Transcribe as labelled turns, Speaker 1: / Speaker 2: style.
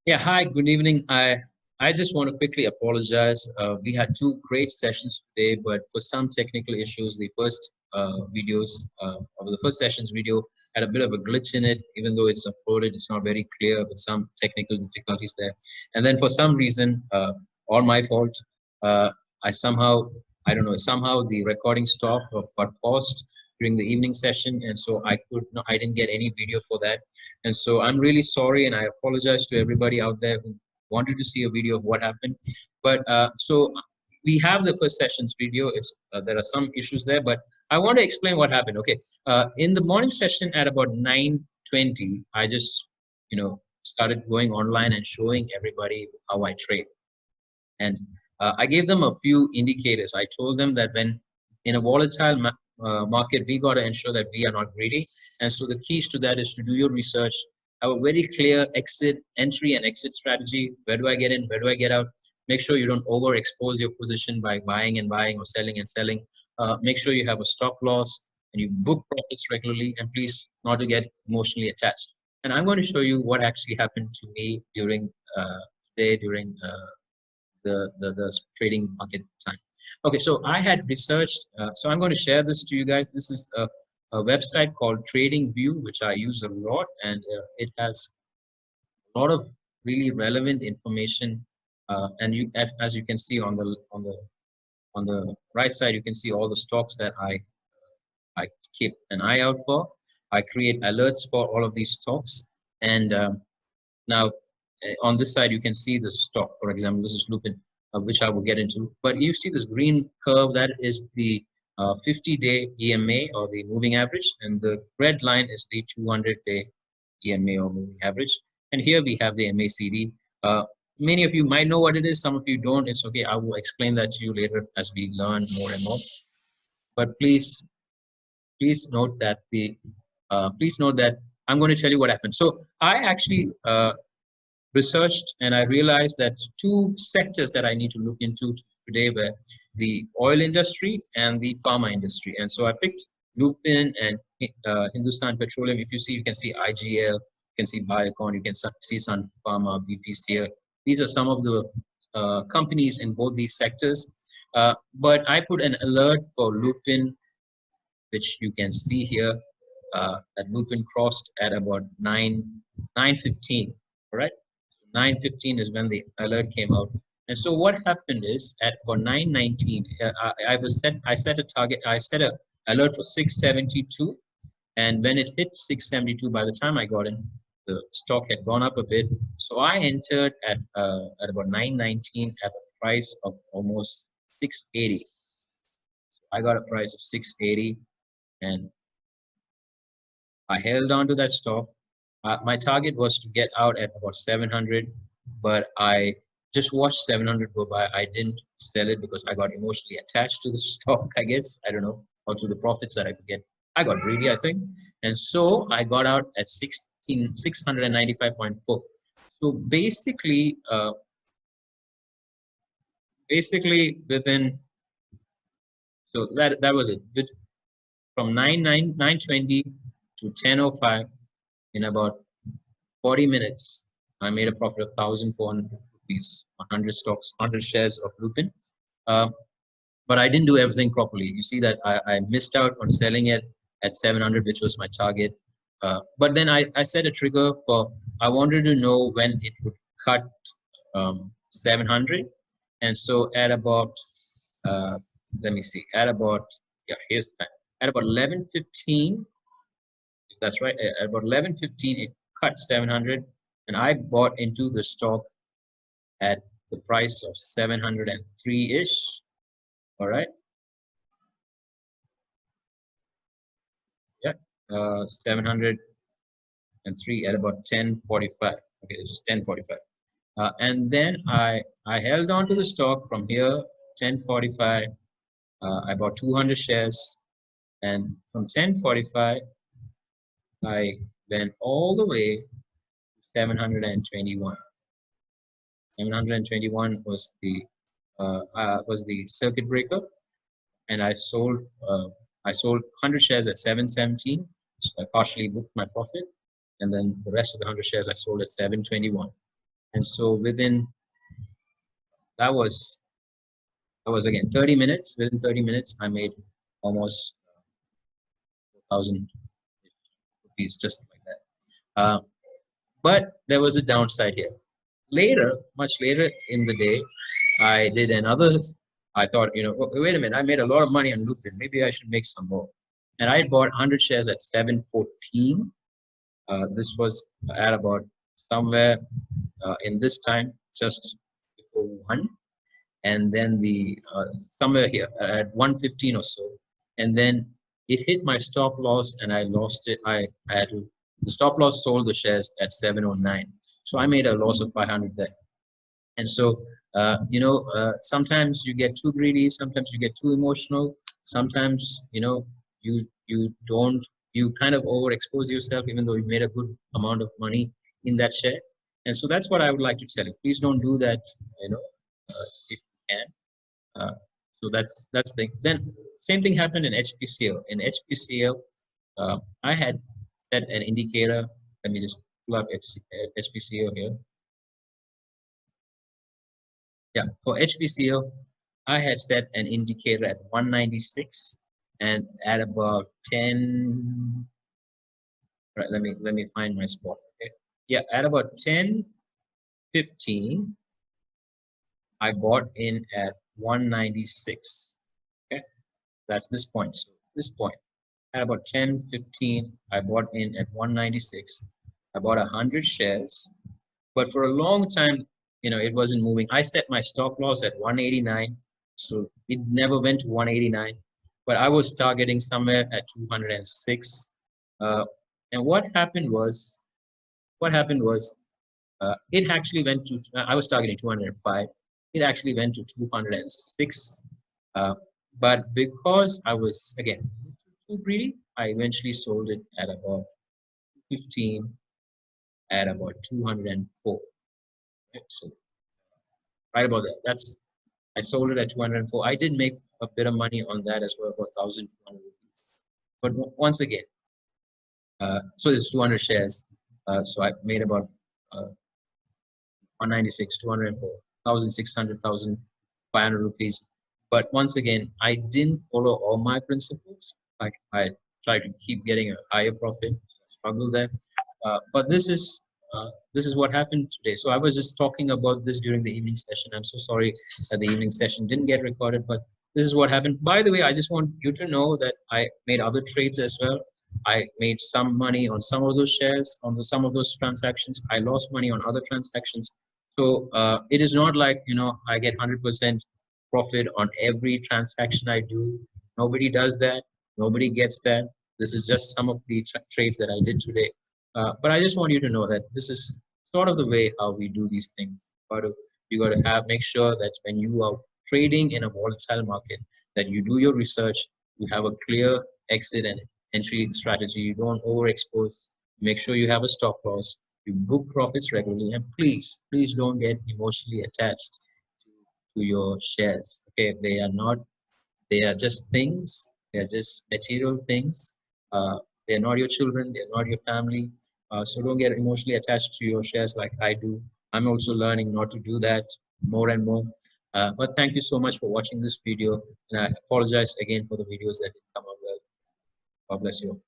Speaker 1: Yeah, hi, good evening. I just want to quickly apologize. We had two great sessions today, but for some technical issues, the first videos of the first session's video had a bit of a glitch in it. Even though it's uploaded, it's not very clear with some technical difficulties there. And then for some reason, all my fault, uh, I somehow, I don't know, somehow the recording stopped or got paused during the evening session, and so I didn't get any video for that. And so I'm really sorry, and I apologize to everybody out there who wanted to see a video of what happened. But so we have the first session's video. It's there are some issues there, but I want to explain what happened. Okay, in the morning session at about 9:20, I just started going online and showing everybody how I trade. And I gave them a few indicators. I told them that when in a volatile market, we got to ensure that we are not greedy. And so the keys to that is to do your research, have a very clear entry and exit strategy. Where do I get in? Where do I get out? Make sure you don't overexpose your position by buying and buying or selling and selling. Make sure you have a stop loss and you book profits regularly. And please not to get emotionally attached. And I'm going to show you what actually happened to me during today during the trading market time. Okay, so I had researched, so I'm going to share this to you guys. This is a website called Trading View, which I use a lot, and it has a lot of really relevant information. And as you can see on the right side, you can see all the stocks that I keep an eye out for. I create alerts for all of these stocks, and now, on this side, you can see the stock. For example, this is Lupin, which I will get into. But you see this green curve, that is the 50-day EMA or the moving average, and the red line is the 200-day EMA or moving average. And here we have the MACD. Many of you might know what it is. Some of you don't. It's okay. I will explain that to you later as we learn more and more. But please note that I'm going to tell you what happened. So I actually researched and I realized that two sectors that I need to look into today were the oil industry and the pharma industry. And so I picked Lupin and Hindustan Petroleum. If you see, you can see IGL, you can see Biocon, you can see Sun Pharma, BPCL. These are some of the companies in both these sectors. But I put an alert for Lupin, which you can see here, that Lupin crossed at about 9:15. All right. 9:15 is when the alert came out. And so what happened is at about 9:19, I set a target, I set a alert for 672, and when it hit 672, by the time I got in, the stock had gone up a bit. So I entered at about 9:19 at a price of almost 680. I got a price of 680, and I held on to that stock. My target was to get out at about 700, but I just watched 700 go by. I didn't sell it because I got emotionally attached to the stock, I guess. I don't know, or to the profits that I could get. I got greedy, I think. And so I got out at 695.4. So basically within, so that was it. From 9:20 to 10:05, in about 40 minutes, I made a profit of 1,400 rupees, 100 stocks, 100 shares of Lupin. But I didn't do everything properly. You see that I missed out on selling it at 700, which was my target. But then I set a trigger for, I wanted to know when it would cut 700. And so at about, let me see, at about, yeah, here's the time. At about 11:15, that's right, at about 11:15, it cut 700, and I bought into the stock at the price of 703-ish. All right. Yeah, 703 at about 10:45. Okay, it's just 10:45. And then I held on to the stock from here, 10:45. I bought 200 shares, and from 10:45, I went all the way to 721. 721 was the circuit breaker, and I sold 100 shares at 717. So I partially booked my profit, and then the rest of the 100 shares I sold at 721. And so that was again 30 minutes. Within 30 minutes, I made almost 1,000 rupees just like that. But there was a downside here. Later, much later in the day, I did another. I thought, wait a minute, I made a lot of money on Lupin. Maybe I should make some more. And I bought 100 shares at 714. This was at about somewhere in this time, just before 1. And then somewhere here at 115 or so. And then it hit my stop loss and I lost it. I had to, the stop loss sold the shares at 709. So I made a loss of 500 there. And so, sometimes you get too greedy, sometimes you get too emotional, sometimes, you kind of overexpose yourself, even though you made a good amount of money in that share. And so that's what I would like to tell you. Please don't do that, if you can. So that's the thing. Then same thing happened in HPCL. In HPCL, I had set an indicator. Let me just pull up HPCL here. Yeah, for HPCL, I had set an indicator at 196, and at about 10. Right, let me find my spot. Okay. Yeah, at about 10:15, I bought in at 196. Okay, that's this point. So this point, at about 10:15, I bought in at 196. I bought 100 shares, but for a long time, it wasn't moving. I set my stop loss at 189, so it never went to 189. But I was targeting somewhere at 206. And what happened was, it actually went to. I was targeting 205. It actually went to 206. But because I was again too greedy, I eventually sold it at about 15, at about 204. Okay, so right about that. I sold it at 204. I did make a bit of money on that as well, about 1,200 rupees. But once again, so it's 200 shares. So I made about 196, 204, 1,600, 1,500 rupees. But once again, I didn't follow all my principles. Like I tried to keep getting a higher profit, struggle there. But this is what happened today. So I was just talking about this during the evening session. I'm so sorry that the evening session didn't get recorded, but this is what happened. By the way, I just want you to know that I made other trades as well. I made some money on some of those shares, on some of those transactions. I lost money on other transactions. So it is not like, I get 100% profit on every transaction I do. Nobody does that. Nobody gets that. This is just some of the trades that I did today. But I just want you to know that this is sort of the way how we do these things. You got to make sure that when you are trading in a volatile market, that you do your research, you have a clear exit and entry strategy. You don't overexpose. Make sure you have a stop loss. You book profits regularly, and please don't get emotionally attached to your shares. Okay, they are not. They are just things. They are just material things. They're not your children. They're not your family. So don't get emotionally attached to your shares like I do. I'm also learning not to do that more and more. But thank you so much for watching this video. And I apologize again for the videos that didn't come out well. God bless you.